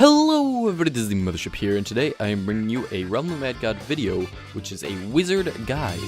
Hello everybody, this is the MothrShip here, and today I am bringing you a Realm of the Mad God video, which is a wizard guide.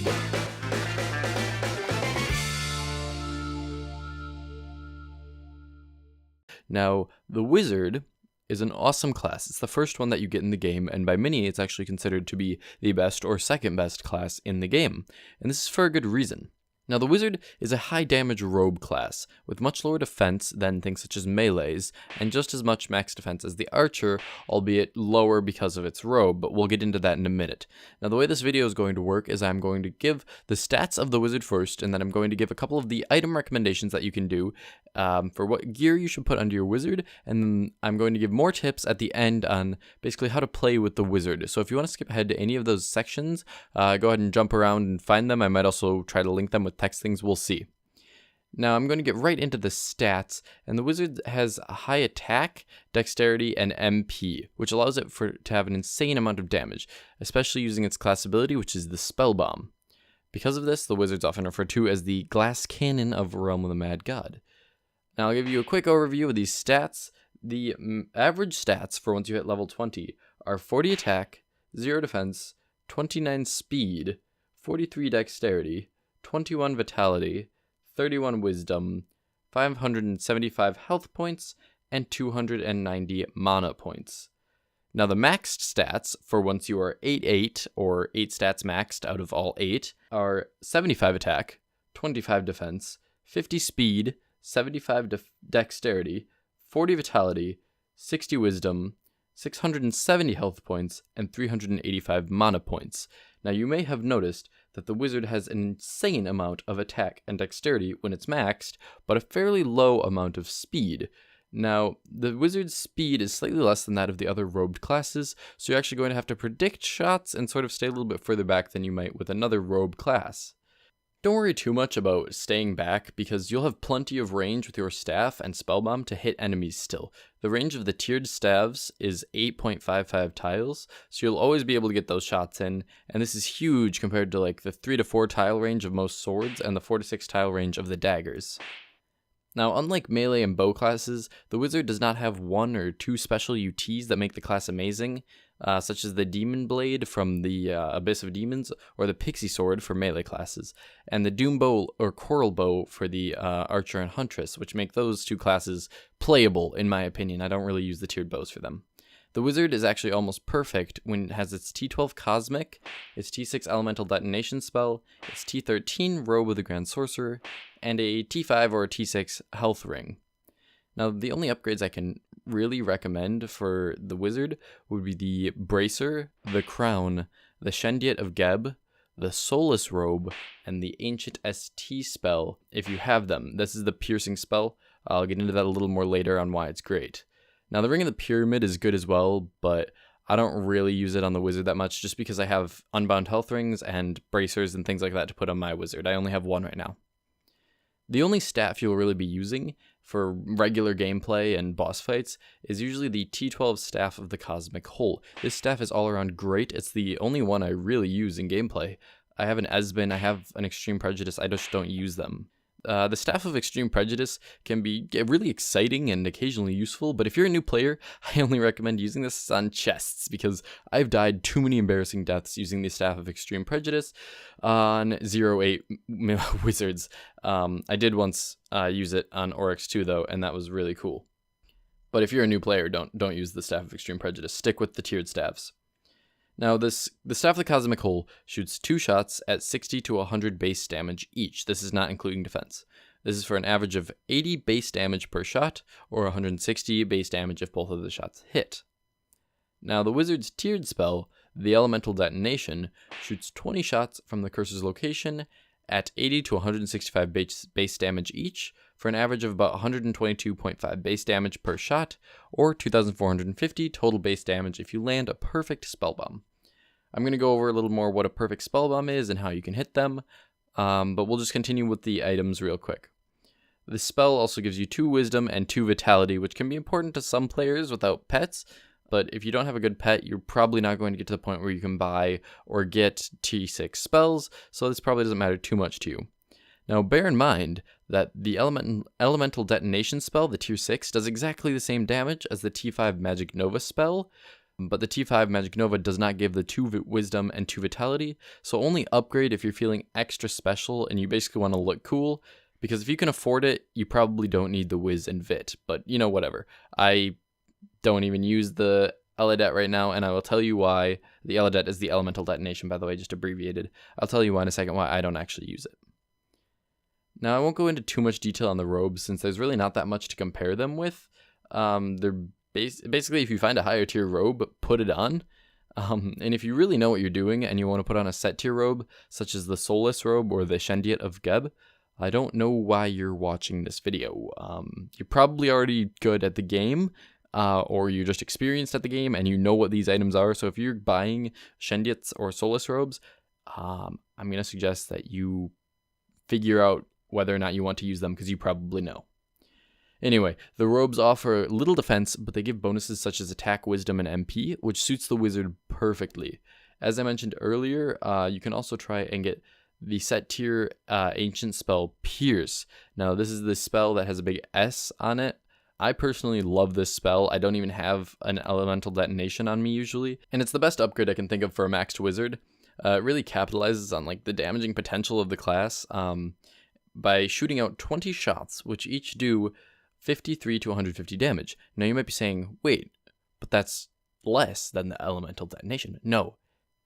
Now, the wizard is an awesome class. It's the first one that you get in the game, and by many it's actually considered to be the best or second best class in the game, and this is for a good reason. Now, the wizard is a high damage robe class, with much lower defense than things such as melees, and just as much max defense as the archer, albeit lower because of its robe, but we'll get into that in a minute. Now, the way this video is going to work is I'm going to give the stats of the wizard first, and then I'm going to give a couple of the item recommendations that you can do for what gear you should put under your wizard, and then I'm going to give more tips at the end on basically how to play with the wizard. So if you want to skip ahead to any of those sections, go ahead and jump around and find them. I might also try to link them with text things, we'll see. Now I'm going to get right into the stats, and the wizard has a high attack, dexterity, and MP, which allows it to have an insane amount of damage, especially using its class ability, which is the Spellbomb. Because of this, the wizard's often referred to as the glass cannon of Realm of the Mad God. Now I'll give you a quick overview of these stats. The average stats for once you hit level 20 are 40 attack, 0 defense, 29 speed, 43 dexterity, 21 vitality, 31 wisdom, 575 health points, and 290 mana points. Now the maxed stats for once you are 8-8, or 8 stats maxed out of all 8, are 75 attack, 25 defense, 50 speed, 75 dexterity, 40 vitality, 60 wisdom, 670 health points, and 385 mana points. Now you may have noticed that the wizard has an insane amount of attack and dexterity when it's maxed, but a fairly low amount of speed. Now, the wizard's speed is slightly less than that of the other robed classes, so you're actually going to have to predict shots and sort of stay a little bit further back than you might with another robe class. Don't worry too much about staying back, because you'll have plenty of range with your staff and spellbomb to hit enemies still. The range of the tiered staves is 8.55 tiles, so you'll always be able to get those shots in, and this is huge compared to like the 3 to 4 tile range of most swords and the 4 to 6 tile range of the daggers. Now, unlike melee and bow classes, the wizard does not have 1 or 2 special UTs that make the class amazing, such as the Demon Blade from the Abyss of Demons, or the Pixie Sword for melee classes, and the Doom Bow or Coral Bow for the Archer and Huntress, which make those 2 classes playable, in my opinion. I don't really use the tiered bows for them. The wizard is actually almost perfect when it has its T12 Cosmic, its T6 Elemental Detonation Spell, its T13 Robe of the Grand Sorcerer, and a T5 or a T6 Health Ring. Now, the only upgrades I can really recommend for the wizard would be the Bracer, the Crown, the Shendiet of Geb, the Soulless Robe, and the Ancient ST spell if you have them. This is the piercing spell. I'll get into that a little more later on why it's great. Now, the Ring of the Pyramid is good as well, but I don't really use it on the wizard that much just because I have Unbound Health Rings and Bracers and things like that to put on my wizard. I only have 1 right now. The only staff you'll really be using for regular gameplay and boss fights is usually the T12 Staff of the Cosmic Whole. This staff is all around great. It's the only one I really use in gameplay. I have an Esbin, I have an Extreme Prejudice, I just don't use them. The Staff of Extreme Prejudice can be really exciting and occasionally useful, but if you're a new player, I only recommend using this on chests, because I've died too many embarrassing deaths using the Staff of Extreme Prejudice on 0-8 wizards. I did once use it on Oryx 2 though, and that was really cool. But if you're a new player, don't use the Staff of Extreme Prejudice. Stick with the tiered staffs. Now, the Staff of the Cosmic Whole shoots 2 shots at 60 to 100 base damage each. This is not including defense. This is for an average of 80 base damage per shot, or 160 base damage if both of the shots hit. Now, the wizard's tiered spell, the Elemental Detonation, shoots 20 shots from the cursor's location at 80 to 165 base damage each, for an average of about 122.5 base damage per shot, or 2,450 total base damage if you land a perfect spellbomb. I'm going to go over a little more what a perfect spellbomb is and how you can hit them, but we'll just continue with the items real quick. The spell also gives you 2 wisdom and 2 vitality, which can be important to some players without pets, but if you don't have a good pet, you're probably not going to get to the point where you can buy or get T6 spells, so this probably doesn't matter too much to you. Now bear in mind that the elemental detonation spell, the tier 6, does exactly the same damage as the T5 Magic Nova spell, but the T5 Magic Nova does not give the 2 wisdom and 2 vitality, so only upgrade if you're feeling extra special and you basically want to look cool, because if you can afford it, you probably don't need the Wiz and Vit, but you know, whatever. I don't even use the Elidet right now, and I will tell you why. The Elidet is the elemental detonation, by the way, just abbreviated. I'll tell you why in a second why I don't actually use it. Now, I won't go into too much detail on the robes since there's really not that much to compare them with. They're basically, if you find a higher tier robe, put it on. And if you really know what you're doing and you want to put on a set tier robe, such as the Soulless robe or the Shendiet of Geb, I don't know why you're watching this video. You're probably already good at the game, or you're just experienced at the game and you know what these items are. So if you're buying Shendiets or Soulless robes, I'm going to suggest that you figure out whether or not you want to use them, because you probably know. Anyway, the robes offer little defense, but they give bonuses such as attack, wisdom, and MP, which suits the wizard perfectly. As I mentioned earlier, you can also try and get the set tier ancient spell Pierce. Now, this is the spell that has a big S on it. I personally love this spell. I don't even have an elemental detonation on me usually, and it's the best upgrade I can think of for a maxed wizard. It really capitalizes on like the damaging potential of the class by shooting out 20 shots, which each do 53 to 150 damage. Now you might be saying, wait, but that's less than the elemental detonation. No,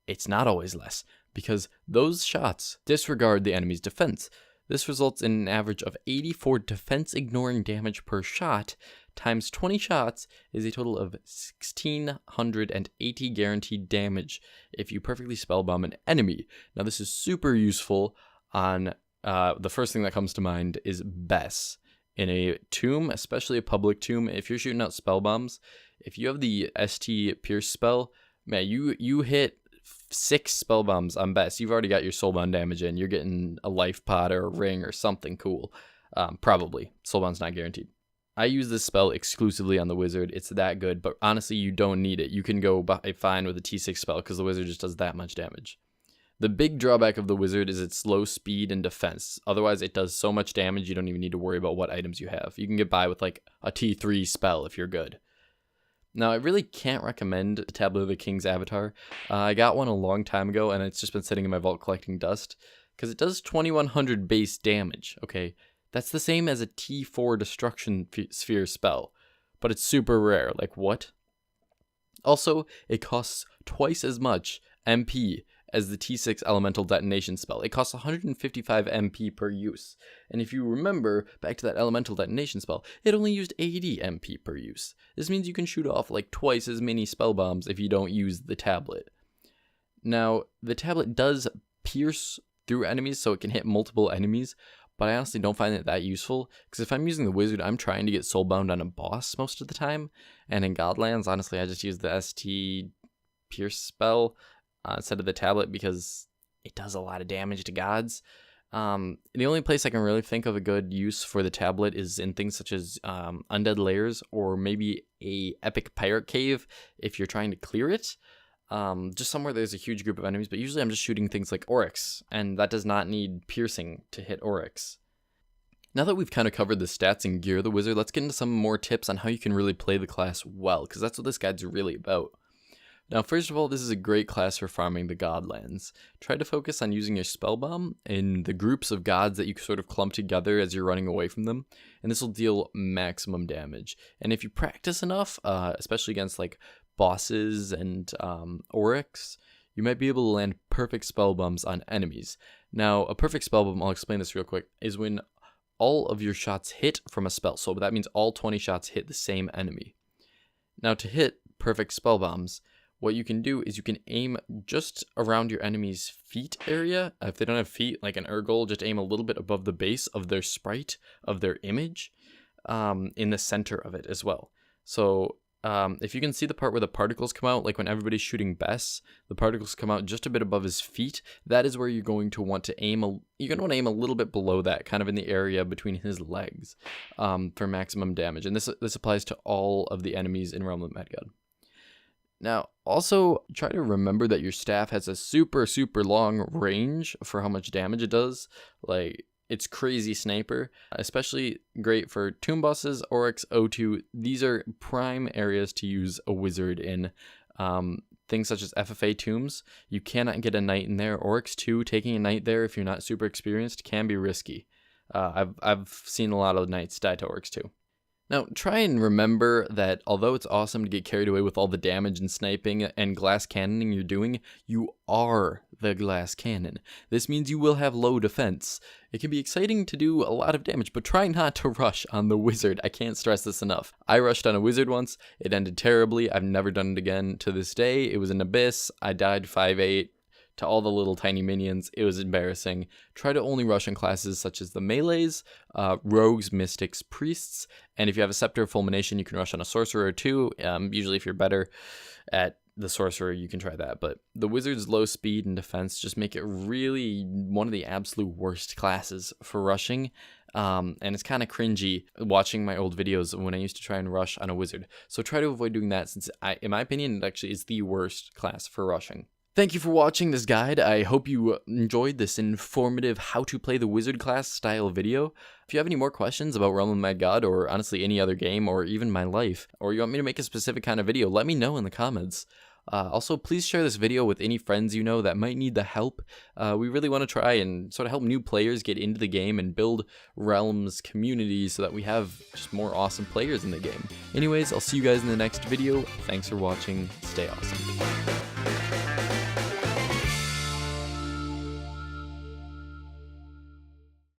it's not always less, because those shots disregard the enemy's defense. This results in an average of 84 defense-ignoring damage per shot, times 20 shots is a total of 1,680 guaranteed damage if you perfectly spellbomb an enemy. Now this is super useful on, the first thing that comes to mind is Bess. In a tomb, especially a public tomb, if you're shooting out spell bombs, if you have the ST Pierce spell, man, you hit 6 spell bombs on Bess, you've already got your soulbound damage in. You're getting a life pot or a ring or something cool. Probably. Soulbound's not guaranteed. I use this spell exclusively on the wizard. It's that good, but honestly, you don't need it. You can go fine with a T6 spell because the wizard just does that much damage. The big drawback of the wizard is its slow speed and defense. Otherwise, it does so much damage, you don't even need to worry about what items you have. You can get by with like a T3 spell if you're good. Now, I really can't recommend the Tablet of the King's Avatar. I got one a long time ago, and it's just been sitting in my vault collecting dust, because it does 2100 base damage, okay? That's the same as a T4 Destruction Sphere spell, but it's super rare. Like, what? Also, it costs twice as much MP as the T6 Elemental Detonation spell. It costs 155 MP per use. And if you remember, back to that Elemental Detonation spell, it only used 80 MP per use. This means you can shoot off like twice as many spell bombs if you don't use the tablet. Now, the tablet does pierce through enemies, so it can hit multiple enemies, but I honestly don't find it that useful, because if I'm using the wizard, I'm trying to get soulbound on a boss most of the time, and in Godlands, honestly, I just use the ST Pierce spell instead of the tablet because it does a lot of damage to gods. The only place I can really think of a good use for the tablet is in things such as Undead Lairs, or maybe a epic pirate cave if you're trying to clear it. Just somewhere there's a huge group of enemies, but usually I'm just shooting things like Oryx, and that does not need piercing to hit Oryx. Now that we've kind of covered the stats and gear of the wizard, let's get into some more tips on how you can really play the class well, because that's what this guide's really about. Now, first of all, this is a great class for farming the Godlands. Try to focus on using your Spellbomb in the groups of gods that you sort of clump together as you're running away from them, and this will deal maximum damage. And if you practice enough, especially against like bosses and Oryx, you might be able to land perfect Spellbombs on enemies. Now, a perfect Spellbomb, I'll explain this real quick, is when all of your shots hit from a spell. So that means all 20 shots hit the same enemy. Now, to hit perfect Spellbombs, what you can do is you can aim just around your enemy's feet area. If they don't have feet, like an Urgle, just aim a little bit above the base of their sprite, of their image, in the center of it as well. So if you can see the part where the particles come out, like when everybody's shooting Bess, the particles come out just a bit above his feet. That is where you're going to want to aim. You're going to want to aim a little bit below that, kind of in the area between his legs, for maximum damage. And this applies to all of the enemies in Realm of Medgod. Now, also try to remember that your staff has a super, super long range for how much damage it does. Like, It's crazy sniper, especially great for tomb bosses, Oryx, O2. These are prime areas to use a wizard in. Things such as FFA tombs, you cannot get a knight in there. Oryx 2, taking a knight there if you're not super experienced can be risky. I've seen a lot of knights die to Oryx 2. Now, try and remember that although it's awesome to get carried away with all the damage and sniping and glass cannoning you're doing, you are the glass cannon. This means you will have low defense. It can be exciting to do a lot of damage, but try not to rush on the wizard. I can't stress this enough. I rushed on a wizard once. It ended terribly. I've never done it again to this day. It was an abyss. I died 5-8. To all the little tiny minions. It was embarrassing. Try to only rush in classes such as the melees, rogues, mystics, priests, and if you have a Scepter of Fulmination, you can rush on a sorcerer or two. Usually if you're better at the sorcerer, you can try that, but the wizard's low speed and defense just make it really one of the absolute worst classes for rushing. And it's kind of cringy watching my old videos when I used to try and rush on a wizard. So try to avoid doing that, since in my opinion, it actually is the worst class for rushing. Thank you for watching this guide. I hope you enjoyed this informative how to play the wizard class style video. If you have any more questions about Realm of Mad God, or honestly any other game, or even my life, or you want me to make a specific kind of video, let me know in the comments. Also, please share this video with any friends you know that might need the help. We really want to try and sort of help new players get into the game and build Realm's community so that we have just more awesome players in the game. Anyways, I'll see you guys in the next video. Thanks for watching. Stay awesome.